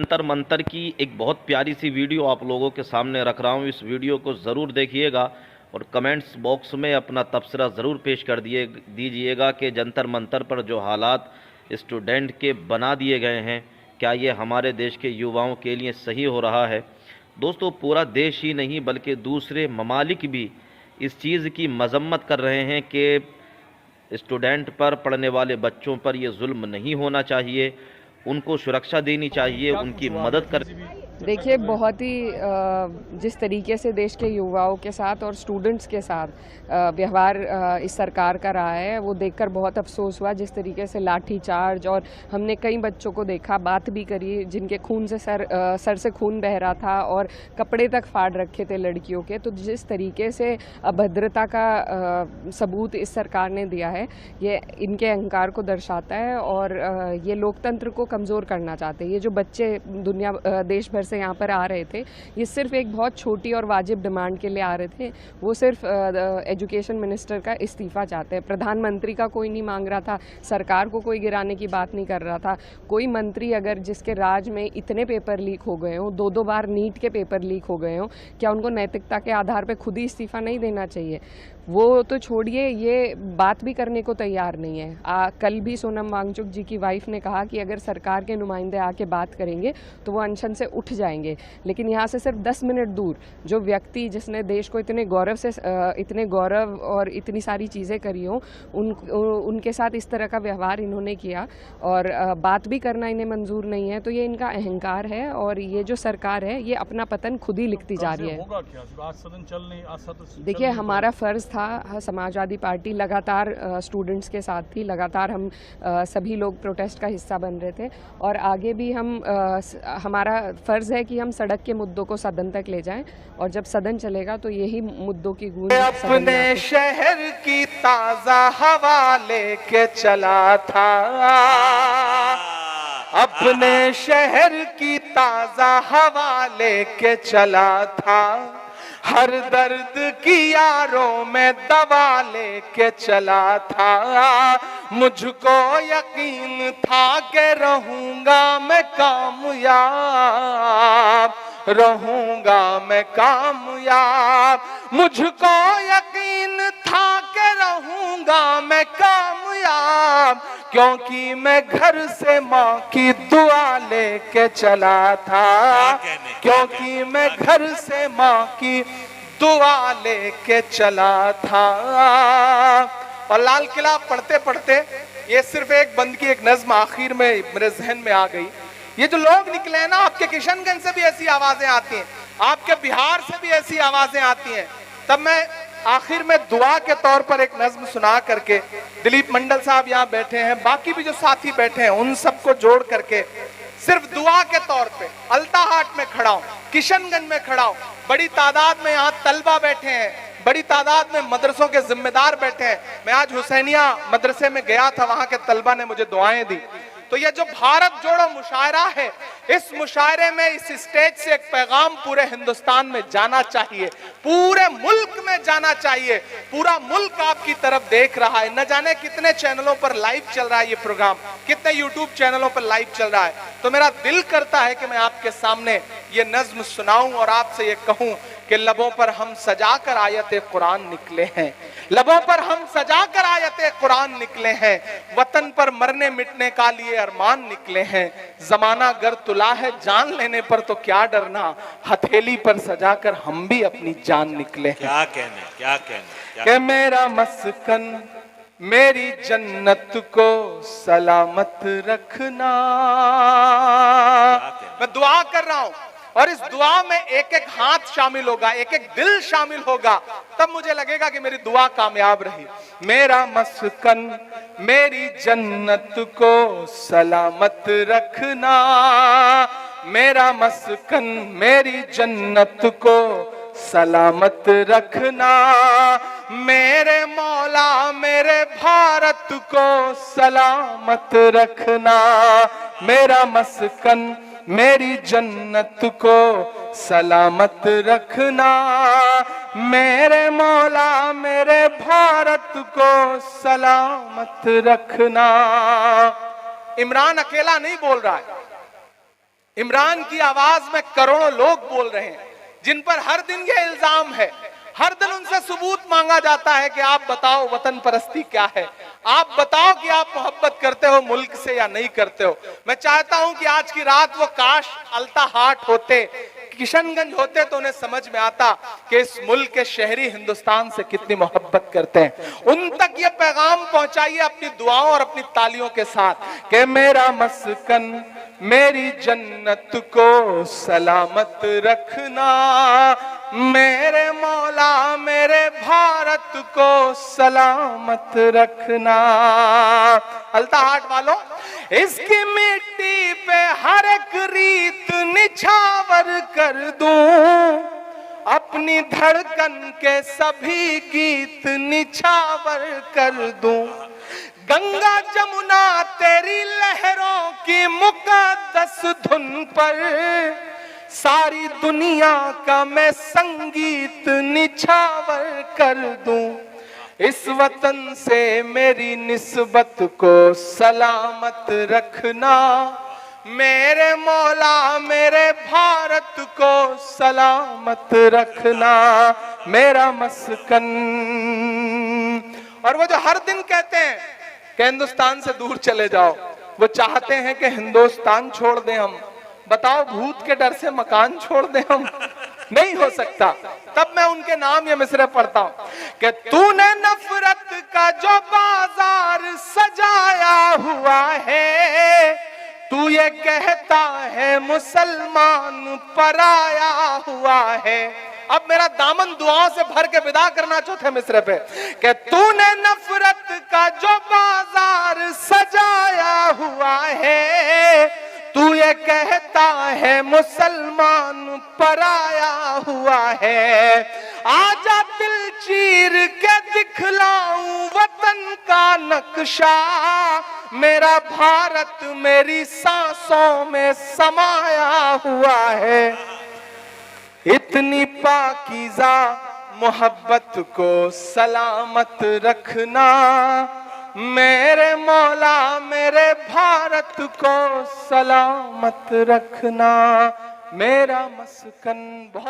जंतर मंतर की एक बहुत प्यारी सी वीडियो आप लोगों के सामने रख रहा हूँ। इस वीडियो को ज़रूर देखिएगा और कमेंट्स बॉक्स में अपना तबसरा ज़रूर पेश कर दीजिएगा कि जंतर मंतर पर जो हालात स्टूडेंट के बना दिए गए हैं, क्या ये हमारे देश के युवाओं के लिए सही हो रहा है। दोस्तों, पूरा देश ही नहीं बल्कि दूसरे ममालिक भी इस चीज़ की मजम्मत कर रहे हैं कि स्टूडेंट पर, पढ़ने वाले बच्चों पर ये जुल्म नहीं होना चाहिए, उनको सुरक्षा देनी चाहिए, उनकी मदद कर। देखिए, बहुत ही जिस तरीके से देश के युवाओं के साथ और स्टूडेंट्स के साथ व्यवहार इस सरकार का रहा है, वो देखकर बहुत अफसोस हुआ। जिस तरीके से लाठीचार्ज, और हमने कई बच्चों को देखा, बात भी करी, जिनके खून से सर से खून बह रहा था और कपड़े तक फाड़ रखे थे लड़कियों के। तो जिस तरीके से अभद्रता का सबूत इस सरकार ने दिया है, ये इनके अहंकार को दर्शाता है और ये लोकतंत्र को कमज़ोर करना चाहते हैं। ये जो बच्चे देश भर से यहाँ पर आ रहे थे, ये सिर्फ एक बहुत छोटी और वाजिब डिमांड के लिए आ रहे थे। वो सिर्फ एजुकेशन मिनिस्टर का इस्तीफा चाहते हैं। प्रधानमंत्री का कोई नहीं मांग रहा था, सरकार को कोई गिराने की बात नहीं कर रहा था। कोई मंत्री अगर जिसके राज में इतने पेपर लीक हो गए हों, दो बार नीट के पेपर लीक हो गए हों, क्या उनको नैतिकता के आधार पर खुद ही इस्तीफा नहीं देना चाहिए? वो तो छोड़िए, ये बात भी करने को तैयार नहीं है। कल भी सोनम वांगचुक जी की वाइफ ने कहा कि अगर सरकार के नुमाइंदे आके बात करेंगे तो वो अनशन से उठ जाएंगे। लेकिन यहाँ से सिर्फ 10 मिनट दूर जो व्यक्ति जिसने देश को इतने गौरव और इतनी सारी चीज़ें करी हों, उनके साथ इस तरह का व्यवहार इन्होंने किया और बात भी करना इन्हें मंजूर नहीं है। तो ये इनका अहंकार है और ये जो सरकार है, ये अपना पतन खुद ही लिखती जा रही है। देखिए, हमारा फ़र्ज़ था, समाजवादी पार्टी लगातार स्टूडेंट्स के साथ थी, लगातार हम सभी लोग प्रोटेस्ट का हिस्सा बन रहे थे और आगे भी हमारा फ़र्ज़ है कि हम सड़क के मुद्दों को सदन तक ले जाएं और जब सदन चलेगा तो यही मुद्दों की गूंज अपने शहर की ताज़ा हवा लेके चला था, अपने शहर की ताज़ा हवा लेके चला था, हर दर्द की यारों में दवा लेके चला था। मुझको यकीन था कि रहूंगा मैं कामयाब, रहूंगा मैं कामयाब। मुझको यकीन था कि रहूंगा मैं कामयाब, क्योंकि मैं घर से माँ की दुआ लेके चला था, क्योंकि मैं घर से माँ की दुआ लेके चला था। और लाल किला पढ़ते पढ़ते ये सिर्फ एक बंद की एक नज्म आखिर में मेरे जहन में आ गई। ये जो लोग निकले हैं ना, आपके किशनगंज से भी ऐसी आवाजें आती हैं, आपके बिहार से भी ऐसी आवाजें आती हैं। तब मैं आखिर में दुआ के तौर पर एक नज्म सुना करके, दिलीप मंडल साहब यहाँ बैठे हैं, बाकी भी जो साथी बैठे हैं, उन सबको जोड़ करके सिर्फ दुआ के तौर पे अल्ताहाट में खड़ा हूं, किशनगंज में खड़ा हूं। बड़ी तादाद में यहाँ तलबा बैठे हैं, बड़ी तादाद में मदरसों के जिम्मेदार बैठे हैं। मैं आज हुसैनिया मदरसे में गया था, वहां के तलबा ने मुझे दुआएं दी। तो ये जो भारत जोड़ो मुशायरा है, इस मुशायरे में, इस स्टेज से एक पैगाम पूरे हिंदुस्तान में जाना चाहिए, पूरे मुल्क में जाना चाहिए। पूरा मुल्क आपकी तरफ देख रहा है। न जाने कितने चैनलों पर लाइव चल रहा है ये प्रोग्राम, कितने यूट्यूब चैनलों पर लाइव चल रहा है। तो मेरा दिल करता है कि मैं आपके सामने ये नज्म सुनाऊं और आपसे ये कहूं कि लबों पर हम सजाकर आयत कुरान निकले हैं, लबों पर हम सजाकर आयत कुरान निकले हैं, वतन पर मरने मिटने का लिए अरमान निकले हैं। जमाना गर तुला है जान लेने पर तो क्या डरना, हथेली पर सजाकर हम भी अपनी जान निकले हैं। क्या कहने कि मेरा मस्कन मेरी जन्नत को सलामत रखना। मैं दुआ कर रहा हूं और इस दुआ में एक एक हाथ शामिल होगा, एक एक दिल शामिल होगा, तब मुझे लगेगा कि मेरी दुआ कामयाब रही। मेरा मस्कन मेरी जन्नत को सलामत रखना, मेरा मस्कन मेरी जन्नत को सलामत रखना। मेरे मौला मेरे भारत को सलामत रखना, मेरा मस्कन मेरी जन्नत को सलामत रखना। मेरे मौला मेरे भारत को सलामत रखना। इमरान अकेला नहीं बोल रहा है, इमरान की आवाज में करोड़ों लोग बोल रहे हैं जिन पर हर दिन ये इल्जाम है, हर दिन उनसे सबूत मांगा जाता है कि आप बताओ वतन परस्ती क्या है, आप बताओ कि आप मोहब्बत करते हो मुल्क से या नहीं करते हो। मैं चाहता हूं कि आज की रात वो काश अल्ताहाट होते, किशनगंज होते तो उन्हें समझ में आता कि इस मुल्क के शहरी हिंदुस्तान से कितनी मोहब्बत करते हैं। उन तक ये पैगाम पहुंचाइए अपनी दुआओं और अपनी तालियों के साथ कि मेरा मस्कन मेरी जन्नत को सलामत रखना, मेरे मौला मेरे भारत को सलामत रखना। अल्ताहाट वालों, इसकी मिट्टी पे हर एक रीत निछावर कर दूं, अपनी धड़कन के सभी गीत निछावर कर दूं। गंगा जमुना तेरी लहरों की मुकद्दस धुन पर सारी दुनिया का मैं संगीत निछावर कर दूं। इस वतन से मेरी निस्बत को सलामत रखना, मेरे मौला मेरे भारत को सलामत रखना, मेरा मस्कन। और वो जो हर दिन कहते हैं कि हिंदुस्तान से दूर चले जाओ, वो चाहते हैं कि हिंदुस्तान छोड़ दें हम। बताओ, भूत के डर से मकान छोड़ दें हम? नहीं हो सकता। तब मैं उनके नाम ये मिसरे पढ़ता हूं कि तूने नफरत का जो बाजार सजाया हुआ है, तू ये कहता है मुसलमान पराया हुआ है। अब मेरा दामन दुआओं से भर के विदा करना चाहते मिसरे पे कि तूने नफरत का जो बाजार सजाया हुआ है, तू ये कहता है मुसलमान पराया हुआ है। आजा दिल चीर के दिखलाऊं वतन का नक्शा, मेरा भारत मेरी सांसों में समाया हुआ है। इतनी पाकीज़ा मोहब्बत को सलामत रखना, मेरे मौला मेरे भारत को सलामत रखना, मेरा मस्कन। बहुत